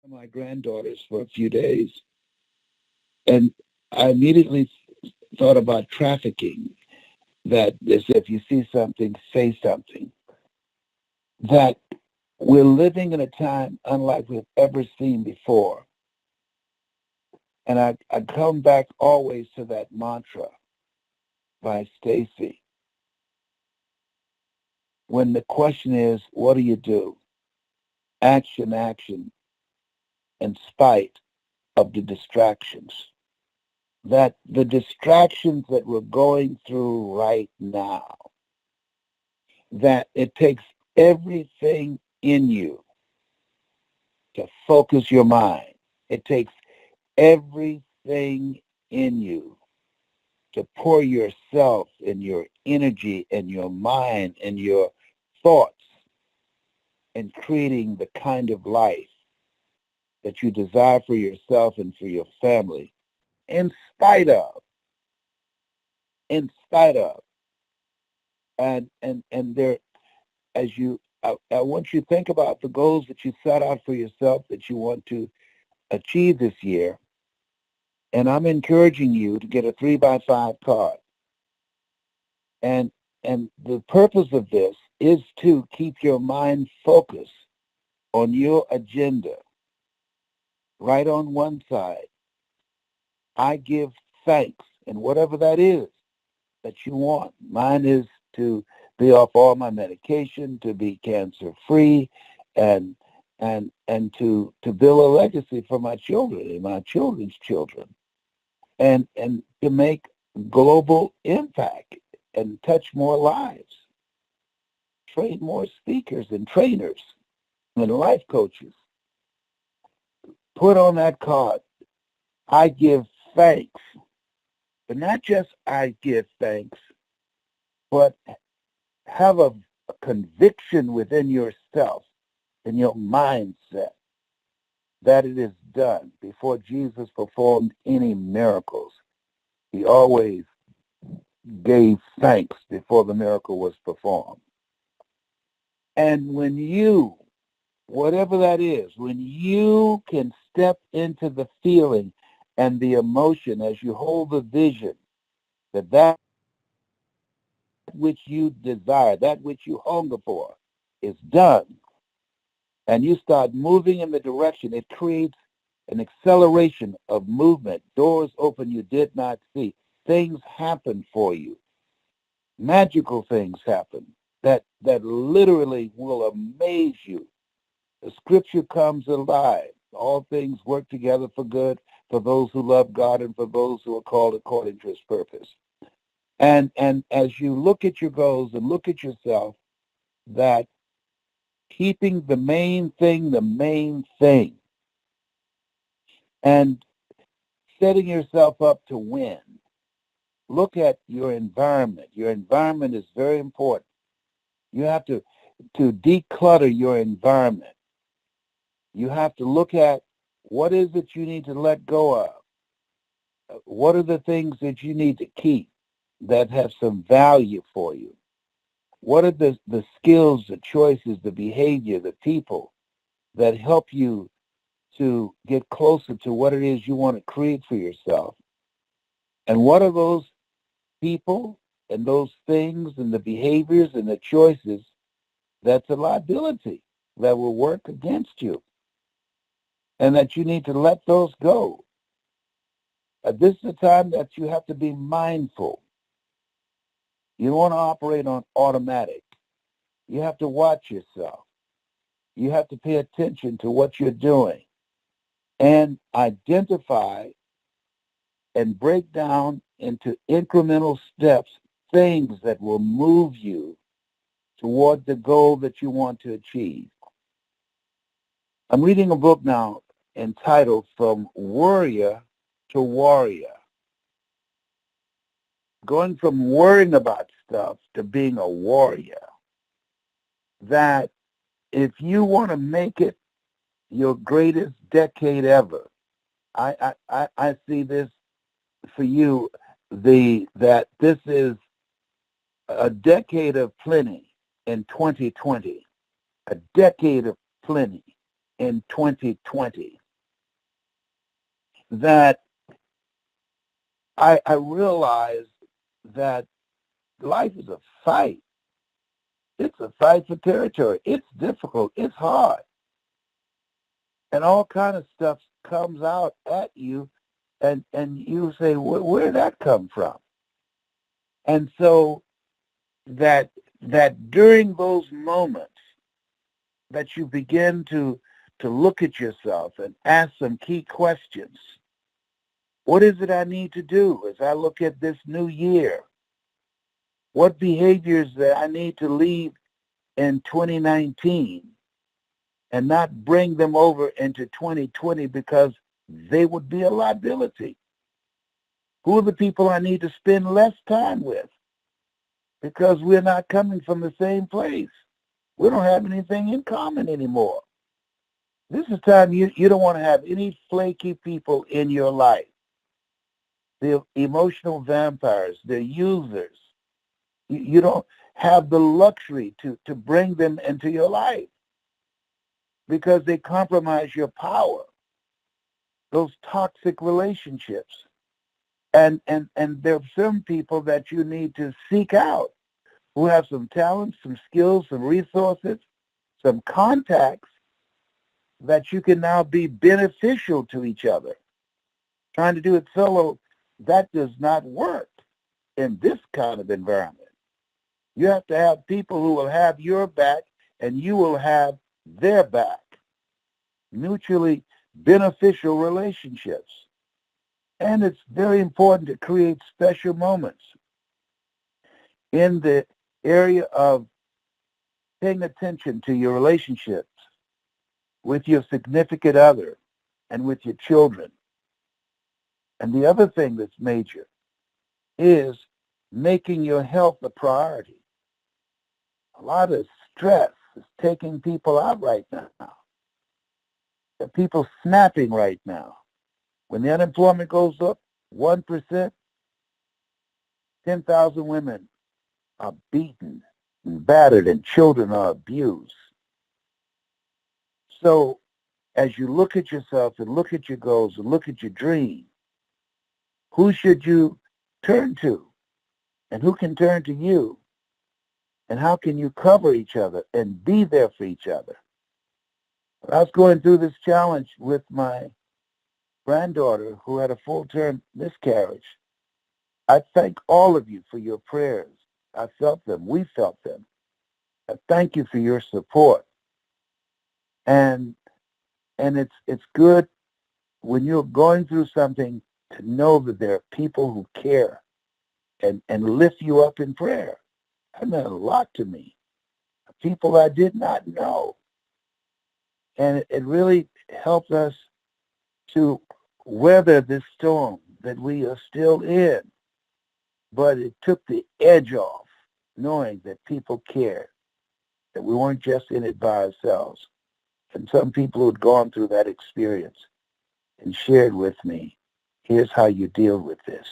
my granddaughters for a few days, and I immediately thought about trafficking. That is, if you see something, say something. That we're living in a time unlike we've ever seen before. And I come back always to that mantra by Stacy. When the question is, what do you do? Action, action, in spite of the distractions. That the distractions that we're going through right now, that it takes everything in you to focus your mind. It takes everything in you to pour yourself and your energy and your mind and your thoughts in creating the kind of life that you desire for yourself and for your family, in spite of, in spite of. And there, as you, I want you to think about the goals that you set out for yourself that you want to achieve this year. And I'm encouraging you to get a 3x5 card. And and the purpose of this is to keep your mind focused on your agenda. Right on one side, I give thanks, and whatever that is that you want. Mine is to be off all my medication, to be cancer free, and to build a legacy for my children and my children's children, and to make global impact and touch more lives, train more speakers and trainers and life coaches. Put on that card, I give thanks, but not just I give thanks, but have a conviction within yourself and your mindset that it is done. Before Jesus performed any miracles, he always gave thanks before the miracle was performed. And when you, whatever that is, when you can step into the feeling and the emotion as you hold the vision that which you desire, that which you hunger for, is done, and you start moving in the direction, it creates an acceleration of movement. Doors open you did not see. Things happen for you. Magical things happen that literally will amaze you. The scripture comes alive. All things work together for good for those who love God and for those who are called according to his purpose. And as you look at your goals and look at yourself, that keeping the main thing, and setting yourself up to win. Look at your environment. Your environment is very important. You have to declutter your environment. You have to look at what is it you need to let go of. What are the things that you need to keep that have some value for you? What are the skills, the choices, the behavior, the people that help you to get closer to what it is you want to create for yourself? And what are those people and those things and the behaviors and the choices that's a liability that will work against you and that you need to let those go? This is the time that you have to be mindful. You don't want to operate on automatic. You have to watch yourself. You have to pay attention to what you're doing and identify and break down into incremental steps things that will move you toward the goal that you want to achieve. I'm reading a book now entitled From Worrier to Warrior. Going from worrying about stuff to being a warrior. That if you want to make it your greatest decade ever, I see this for you, that this is a decade of plenty in 2020, a decade of plenty. in 2020 that I realized that life is a fight. It's a fight for territory. It's difficult. It's hard. And all kind of stuff comes out at you, and you say, where did that come from? And so that during those moments that you begin to look at yourself and ask some key questions. What is it I need to do as I look at this new year? What behaviors that I need to leave in 2019 and not bring them over into 2020 because they would be a liability? Who are the people I need to spend less time with because we're not coming from the same place? We don't have anything in common anymore. This is time you don't want to have any flaky people in your life. The emotional vampires, the users. You don't have the luxury to bring them into your life because they compromise your power. Those toxic relationships. And there are some people that you need to seek out who have some talents, some skills, some resources, some contacts that you can now be beneficial to each other. Trying to do it solo, that does not work in this kind of environment. You have to have people who will have your back and you will have their back. Mutually beneficial relationships. And it's very important to create special moments in the area of paying attention to your relationships with your significant other and with your children. And the other thing that's major is making your health a priority. A lot of stress is taking people out right now. There are people snapping right now. When the unemployment goes up 1%, 10,000 women are beaten and battered and children are abused. So as you look at yourself and look at your goals and look at your dream, who should you turn to? And who can turn to you? And how can you cover each other and be there for each other? When I was going through this challenge with my granddaughter who had a full-term miscarriage, I thank all of you for your prayers. I felt them. We felt them. I thank you for your support. And it's good when you're going through something to know that there are people who care and lift you up in prayer. That meant a lot to me. People I did not know. And it really helped us to weather this storm that we are still in. But it took the edge off, knowing that people cared, that we weren't just in it by ourselves. And some people who had gone through that experience and shared with me, here's how you deal with this.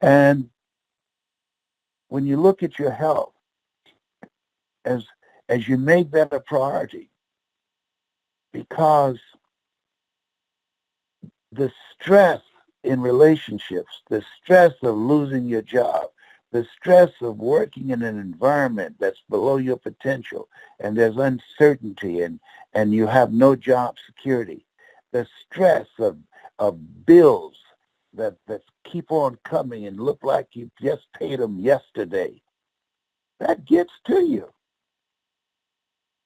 And when you look at your health, as you make that a priority, because the stress in relationships, the stress of losing your job, the stress of working in an environment that's below your potential, and there's uncertainty, and you have no job security, the stress of bills that keep on coming and look like you just paid them yesterday, that gets to you.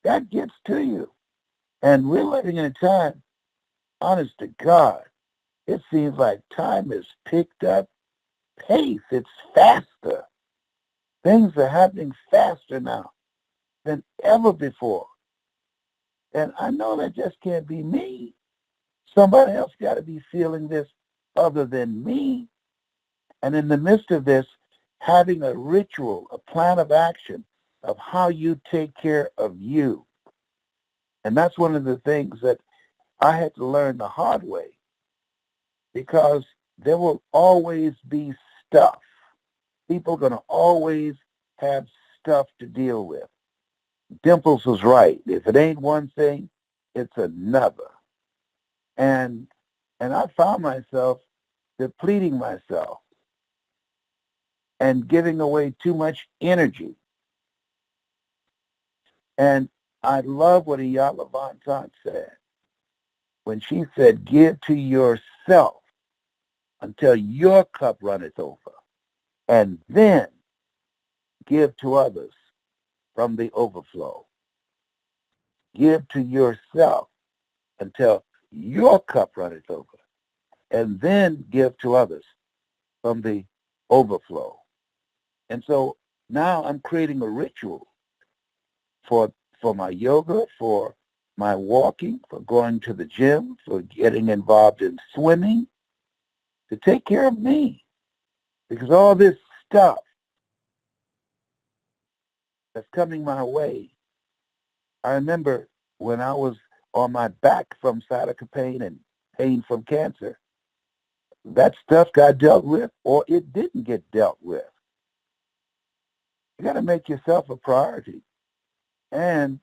That gets to you. And we're living in a time, honest to God, it seems like time has picked up pace. It's faster. Things are happening faster now than ever before. And I know that just can't be me. Somebody else got to be feeling this other than me. And in the midst of this, having a ritual, a plan of action of how you take care of you. And that's one of the things that I had to learn the hard way, because there will always be stuff. People are going to always have stuff to deal with. Dimples was right. If it ain't one thing, it's another. And I found myself depleting myself and giving away too much energy. And I love what Iyala Von said when she said, give to yourself until your cup runneth over, and then give to others from the overflow. Give to yourself until your cup runneth over, and then give to others from the overflow. And so now I'm creating a ritual for my yoga, for my walking, for going to the gym, for getting involved in swimming, to take care of me. Because all this stuff that's coming my way, I remember when I was on my back from sciatica pain and pain from cancer, that stuff got dealt with or it didn't get dealt with. You got to make yourself a priority. And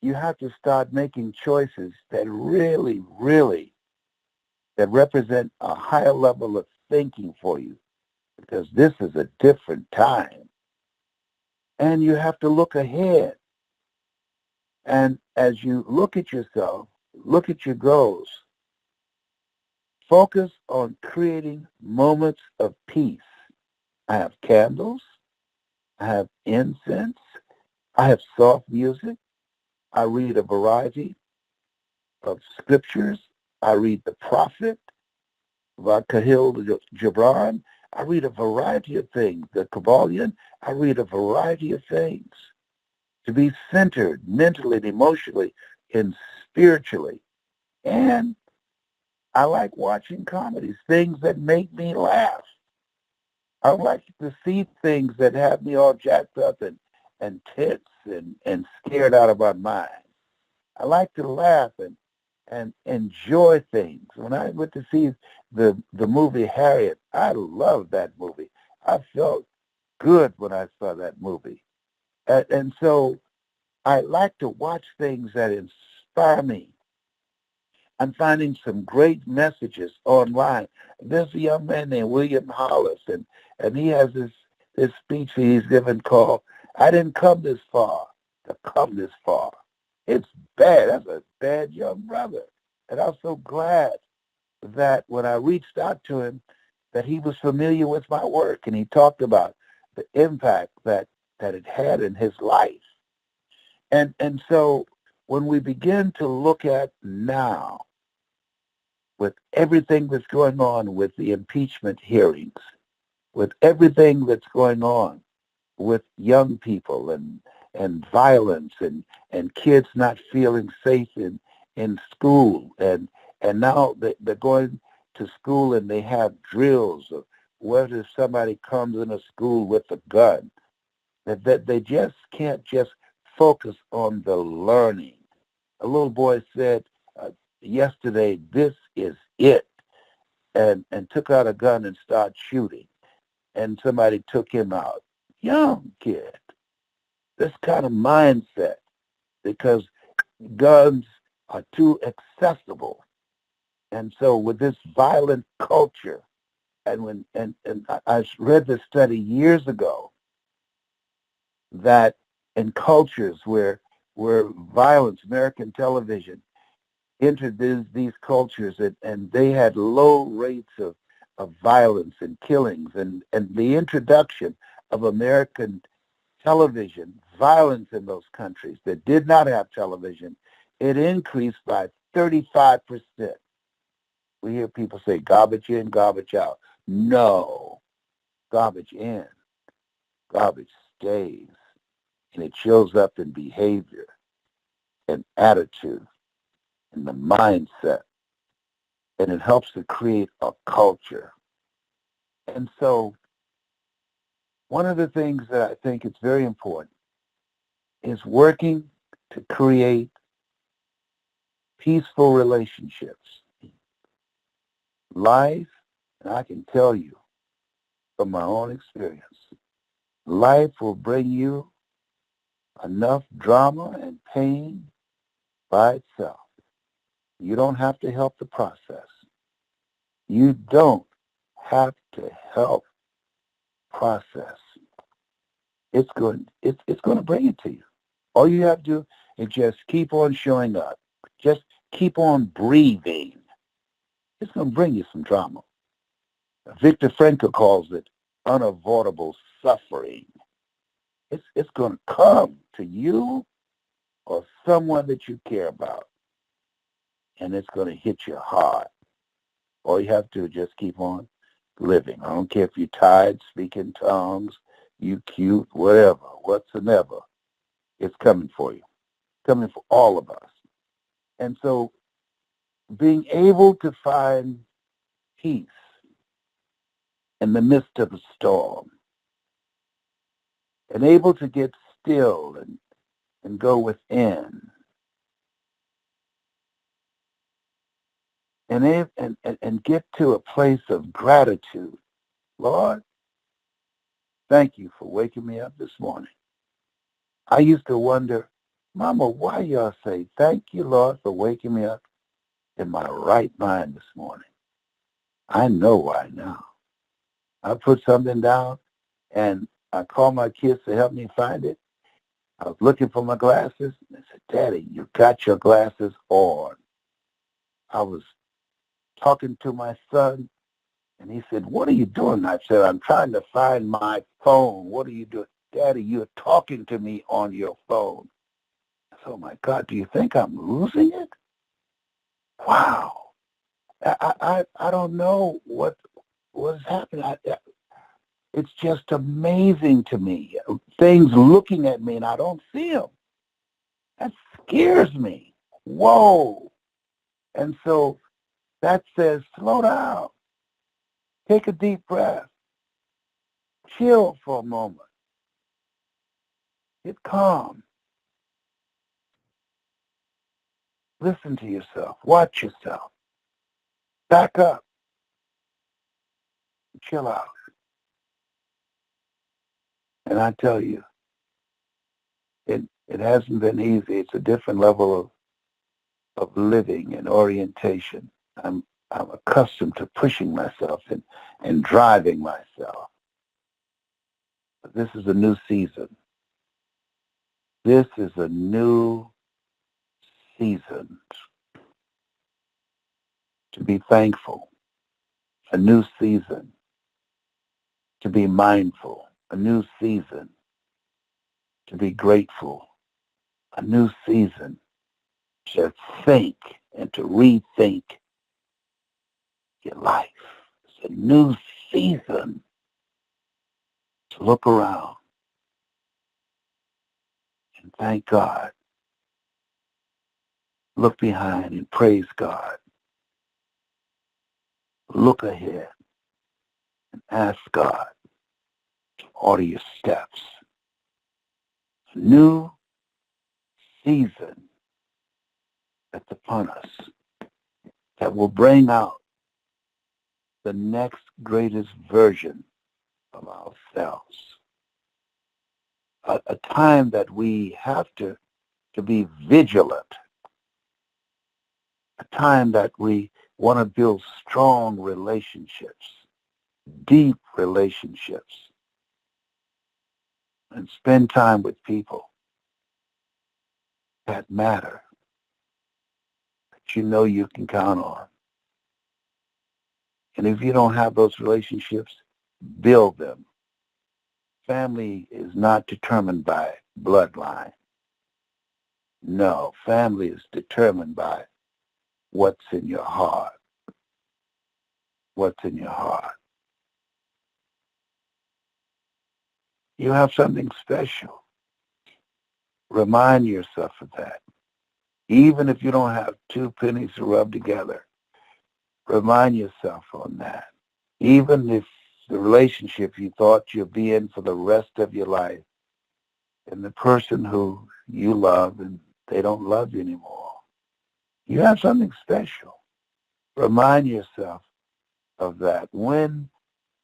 you have to start making choices that really, really, that represent a higher level of thinking for you, because this is a different time. And you have to look ahead. And as you look at yourself, look at your goals, focus on creating moments of peace. I have candles. I have incense. I have soft music. I read a variety of scriptures. I read the prophet, Vakahil Gibran. I read a variety of things. The Kabbalion. I read a variety of things to be centered mentally and emotionally and spiritually. And I like watching comedies, things that make me laugh. I like to see things that have me all jacked up and tense and scared out of my mind. I like to laugh and enjoy things. When I went to see the movie Harriet, I loved that movie. I felt good when I saw that movie. And so I like to watch things that inspire me. I'm finding some great messages online. There's a young man named William Hollis, and he has this speech that he's given called, I didn't come this far to come this far. It's bad. That's a bad young brother. And I'm so glad that when I reached out to him, that he was familiar with my work, and he talked about the impact that it had in his life. And so when we begin to look at now, with everything that's going on with the impeachment hearings, with everything that's going on with young people and violence and kids not feeling safe in school, and now they're going to school and they have drills of what if somebody comes in a school with a gun, that they just can't just focus on the learning. A little boy said yesterday, this is it, and took out a gun and started shooting, and somebody took him out. Young kid, this kind of mindset, because guns are too accessible. And so with this violent culture, and I read this study years ago that in cultures where violence, American television entered these cultures, and they had low rates of violence and killings, and the introduction of American television, violence in those countries that did not have television, it increased by 35%. We hear people say garbage in, garbage out. No, garbage in, garbage stays, and it shows up in behavior and attitude and the mindset, and it helps to create a culture. And so one of the things that I think is very important is working to create peaceful relationships. Life, and I can tell you from my own experience, life will bring you enough drama and pain by itself. You don't have to help the process. You don't have to help process. It's going to bring it to you. All you have to do is just keep on showing up. Just keep on breathing. It's going to bring you some drama. Viktor Frankl calls it unavoidable suffering. It's going to come to you or someone that you care about, and it's going to hit you hard. All you have to do is just keep on living. I don't care if you're tired, speaking tongues, you cute, whatever, whatsoever. It's coming for you, coming for all of us. And so being able to find peace in the midst of a storm and able to get still and go within and get to a place of gratitude. Lord, thank you for waking me up this morning. I used to wonder, Mama, why y'all say, thank you, Lord, for waking me up in my right mind this morning? I know why now. I put something down and I called my kids to help me find it. I was looking for my glasses. And they said, Daddy, you got your glasses on. I was talking to my son, and he said, what are you doing? I said, I'm trying to find my phone. What are you doing? Daddy, you're talking to me on your phone. I said, oh, my God, do you think I'm losing it? Wow. I don't know what is happening. It's just amazing to me. Things looking at me, and I don't see them. That scares me. Whoa. And so that says, slow down. Take a deep breath. Chill for a moment. Get calm. Listen to yourself. Watch yourself. Back up. Chill out. And I tell you, it hasn't been easy. It's a different level of living and orientation. I'm accustomed to pushing myself and driving myself. But this is a new season. This is a new season to be thankful, a new season to be mindful, a new season to be grateful, a new season to think and to rethink your life. It's a new season to look around and thank God. Look behind and praise God. Look ahead and ask God to order your steps. A new season that's upon us that will bring out the next greatest version of ourselves. A time that we have to be vigilant. A time that we want to build strong relationships, deep relationships, and spend time with people that matter, that you know you can count on. And if you don't have those relationships, build them. Family is not determined by bloodline. No, family is determined by what's in your heart. What's in your heart. You have something special. Remind yourself of that. Even if you don't have two pennies to rub together, remind yourself on that. Even if the relationship you thought you'd be in for the rest of your life, and the person who you love and they don't love you anymore, you have something special. Remind yourself of that. When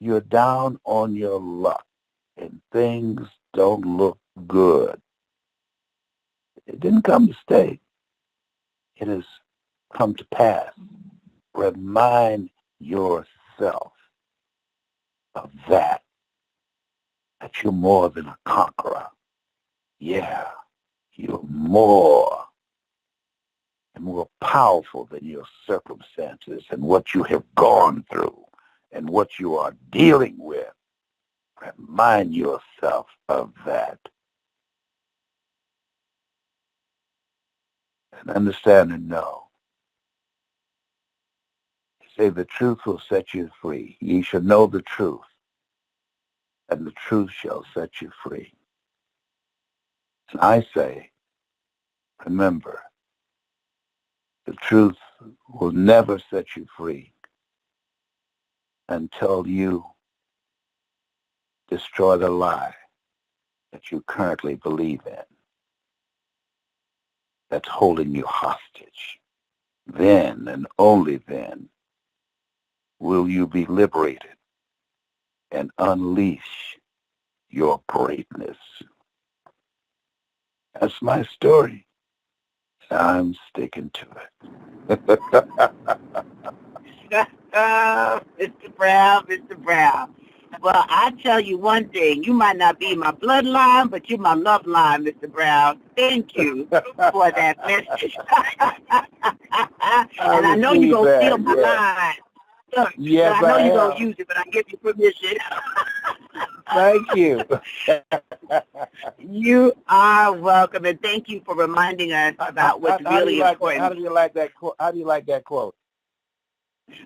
you're down on your luck and things don't look good, It didn't come to stay. It has come to pass. Remind yourself of that you're more than a conqueror. Yeah, you're more and more powerful than your circumstances and what you have gone through and what you are dealing with. Remind yourself of that. And understand and know. Say the truth will set you free. Ye shall know the truth, and the truth shall set you free. And I say, remember, the truth will never set you free until you destroy the lie that you currently believe in, that's holding you hostage. Then and only then will you be liberated and unleash your greatness. That's my story. I'm sticking to it. Mr. Brown, Mr. Brown. Well, I tell you one thing. You might not be my bloodline, but you're my love line, Mr. Brown. Thank you for that message. And I know you're going to steal my line. Look, yes, I know you're going to use it, but I give you permission. Thank you. You are welcome, and thank you for reminding us about what's really important. How do you like that quote? How do you like that quote?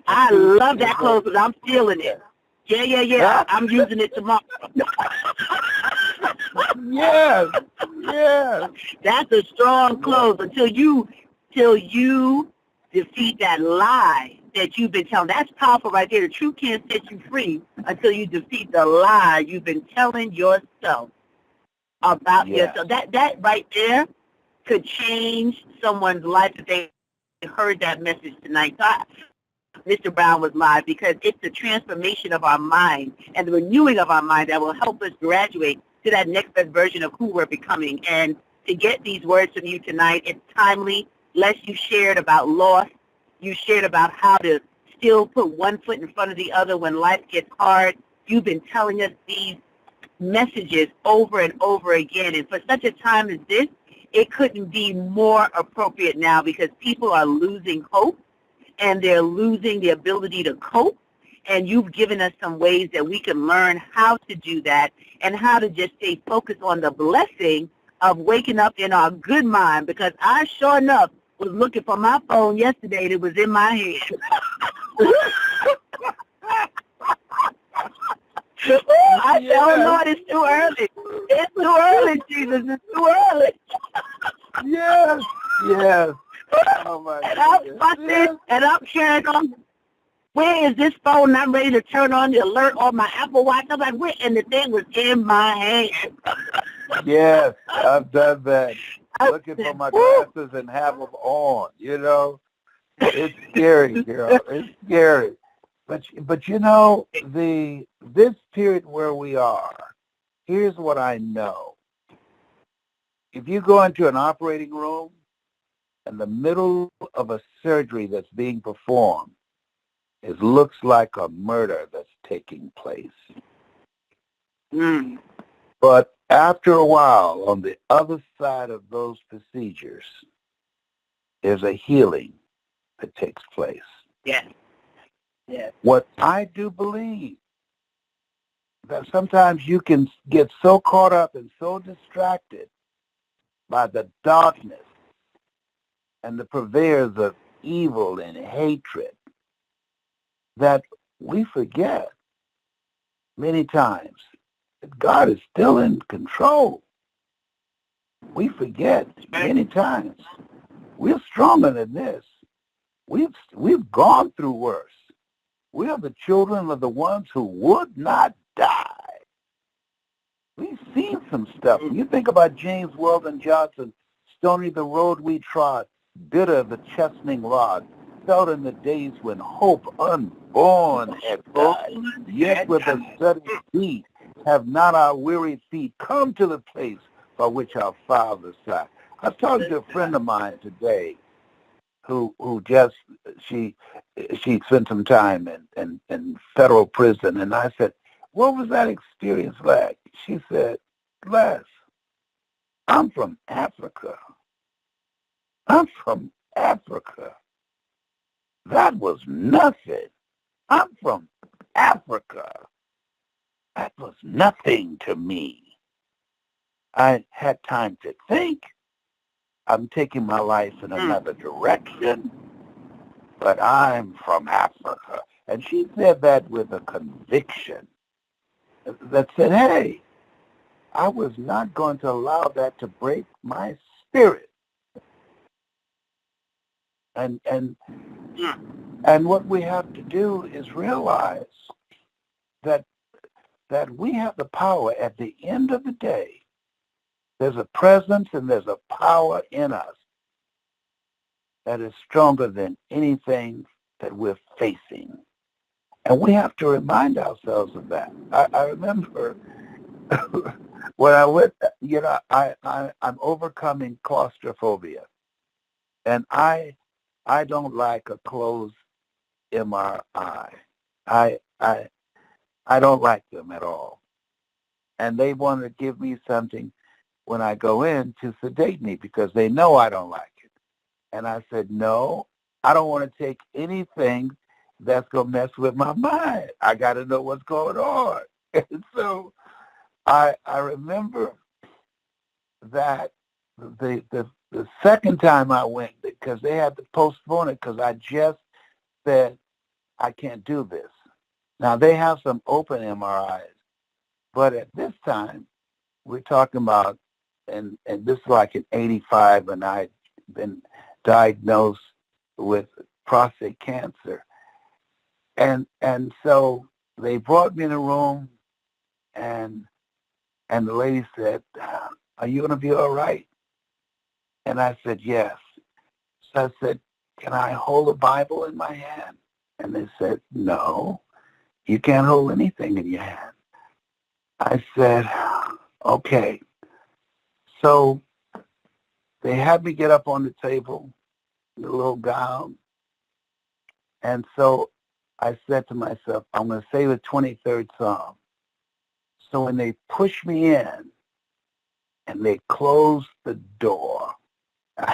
I love that quote because I'm stealing it. Yeah. I'm using it tomorrow. Yes. That's a strong close until you defeat that lie that you've been telling. That's powerful right there. The truth can't set you free until you defeat the lie you've been telling yourself about yourself. That right there could change someone's life if they heard that message tonight. So Mr. Brown was live because it's the transformation of our mind and the renewing of our mind that will help us graduate to that next best version of who we're becoming. And to get these words from you tonight, it's timely. Les, you shared about loss. You shared about how to still put one foot in front of the other when life gets hard. You've been telling us these messages over and over again. And for such a time as this, it couldn't be more appropriate now because people are losing hope and they're losing the ability to cope. And you've given us some ways that we can learn how to do that and how to just stay focused on the blessing of waking up in our good mind, because I sure enough was looking for my phone yesterday and it was in my hand. I said, oh, Lord, it's too early. It's too early, Jesus. It's too early. Yes. Oh, my goodness. And I'm carrying on. Where is this phone? And I'm ready to turn on the alert on my Apple Watch. I'm like, where? And the thing was in my hand. Yes, I've done that. Looking for my glasses and have them on, you know. It's scary, girl. It's scary. But you know, this period where we are, here's what I know. If you go into an operating room in the middle of a surgery that's being performed, it looks like a murder that's taking place. But after a while, on the other side of those procedures, there's a healing that takes place. Yes. What I do believe, that sometimes you can get so caught up and so distracted by the darkness and the purveyors of evil and hatred that we forget many times that God is still in control. We forget many times we're stronger than this. We've gone through worse. We are the children of the ones who would not die. We've seen some stuff. When you think about James Weldon Johnson, stony the road we trod, bitter the chastening rod, felt in the days when hope unborn had died. Yet with a sudden beat have not our weary feet come to the place by which our fathers sighed. I was talking to a friend of mine today who just she spent some time in federal prison, and I said, "What was that experience like?" She said, "Les, I'm from Africa. I'm from Africa. That was nothing. I'm from Africa. That was nothing to me. I had time to think. I'm taking my life in another direction, but I'm from Africa." And she said that with a conviction that said, hey, I was not going to allow that to break my spirit. And what we have to do is realize that we have the power at the end of the day. There's a presence and there's a power in us that is stronger than anything that we're facing. And we have to remind ourselves of that. I remember when I went, I'm overcoming claustrophobia. And I don't like a closed MRI. I don't like them at all. And they want to give me something when I go in to sedate me because they know I don't like it. And I said, no, I don't want to take anything that's going to mess with my mind. I got to know what's going on. And so I remember that the second time I went, because they had to postpone it because I just said, I can't do this. Now, they have some open MRIs, but at this time, we're talking about, and this is like in 85, and I'd been diagnosed with prostate cancer. And so they brought me in a room, and the lady said, are you going to be all right? And I said, yes. So I said, can I hold a Bible in my hand? And they said, no, you can't hold anything in your hand. I said, okay. So they had me get up on the table, the little gown. And so I said to myself, I'm going to say the 23rd Psalm. So when they pushed me in and they closed the door, I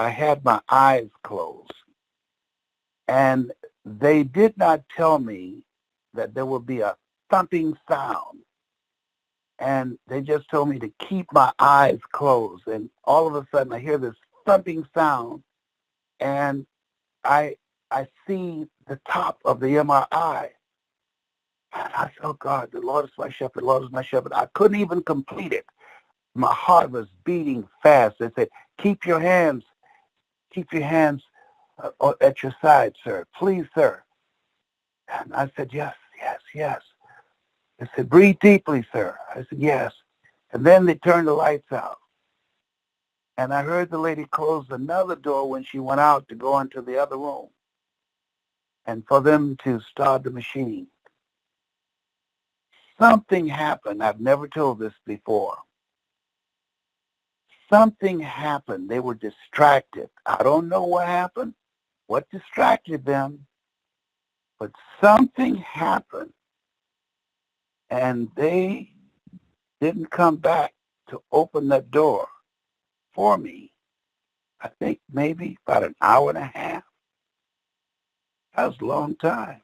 had my eyes closed. And they did not tell me that there would be a thumping sound. And they just told me to keep my eyes closed. And all of a sudden I hear this thumping sound, and I see the top of the MRI. And I said, oh God, the Lord is my shepherd, the Lord is my shepherd. I couldn't even complete it. My heart was beating fast. They said, keep your hands at your side, sir. Please, sir. And I said, yes, yes, yes. They said, breathe deeply, sir. I said, yes. And then they turned the lights out. And I heard the lady close another door when she went out to go into the other room and for them to start the machine. Something happened. I've never told this before. Something happened. They were distracted. I don't know what happened, what distracted them, but something happened. And they didn't come back to open that door for me. I think maybe about an hour and a half. That was a long time.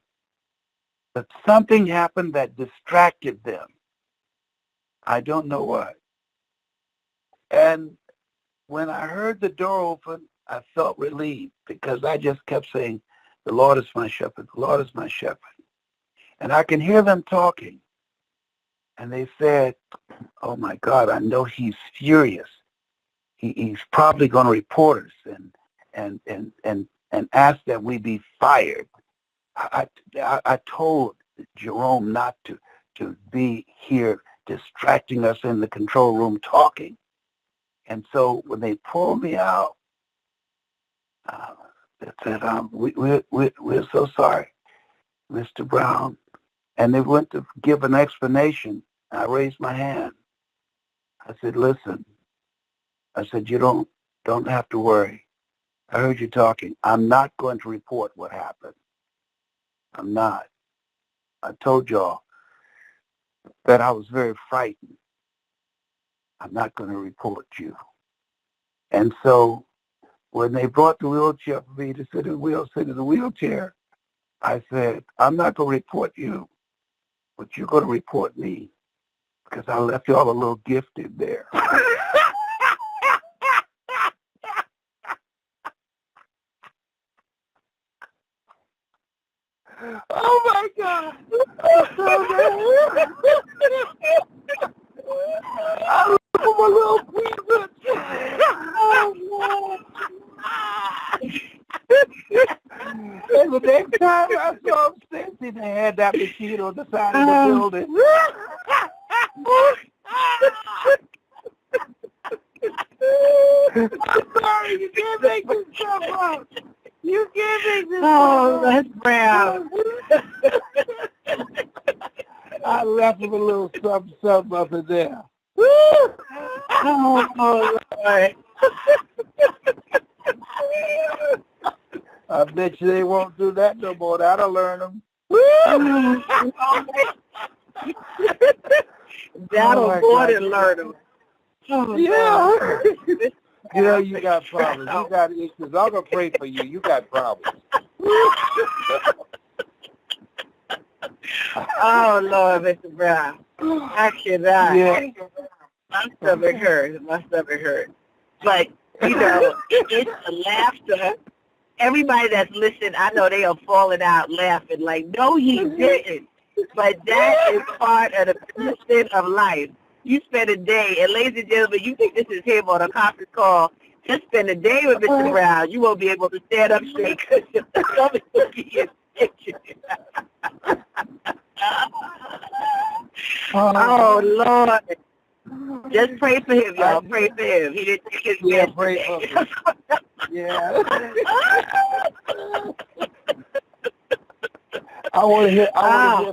But something happened that distracted them. I don't know what. And when I heard the door open, I felt relieved because I just kept saying, the Lord is my shepherd, the Lord is my shepherd. And I can hear them talking. And they said, oh my God, I know he's furious. He's probably going to report us and ask that we be fired. I told Jerome not to be here distracting us in the control room talking. And so when they pulled me out, they said, we're so sorry, Mr. Brown. And they went to give an explanation. I raised my hand. I said, listen, I said, you don't have to worry. I heard you talking. I'm not going to report what happened. I'm not. I told y'all that I was very frightened. I'm not going to report you. And so when they brought the wheelchair for me to sit in the wheelchair, I said, I'm not going to report you, but you're going to report me because I left y'all a little gift in there. Oh, my God. I left him a little present. And the next time I saw him standing, they had that machine on the side of the building. I'm sorry, you can't make this stuff up. You can't make this LesBrown. I left him a little something up in there. Oh, Lord. I bet you they won't do that no more. That'll learn them. That'll more than learn them. Oh, yeah. Yeah, you got problems. You got issues. I'm going to pray for you. You got problems. Oh, Lord, Mr. Brown. I cannot. Yeah. My stomach hurts. But, you know, it's the laughter. Everybody that's listening, I know they are falling out laughing like, no, he didn't. But that is part of the persistence of life. You spend a day, and ladies and gentlemen, you think this is him on a conference call. Just spend a day with Mr. Brown. You won't be able to stand up straight because your stomach will be in tension. Oh, Lord. Just pray for him, y'all. Pray for him. He didn't take his best pray for him. Yeah. I want to hear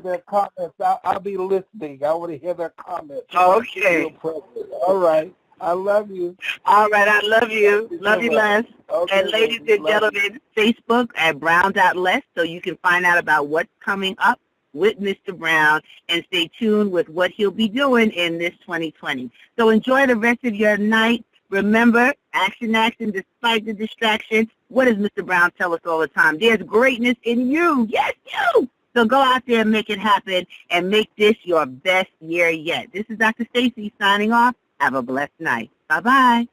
their comments. I'll be listening. I want to hear their comments. Okay. All right. I love you. All right. I love you. Love you, Les. Okay, and ladies and gentlemen, Facebook at brown.les so you can find out about what's coming up with Mr. Brown and stay tuned with what he'll be doing in this 2020. So enjoy the rest of your night. Remember, action, despite the distraction. What does Mr. Brown tell us all the time? There's greatness in you. Yes, you. So go out there and make it happen and make this your best year yet. This is Dr. Stacy signing off. Have a blessed night. Bye-bye.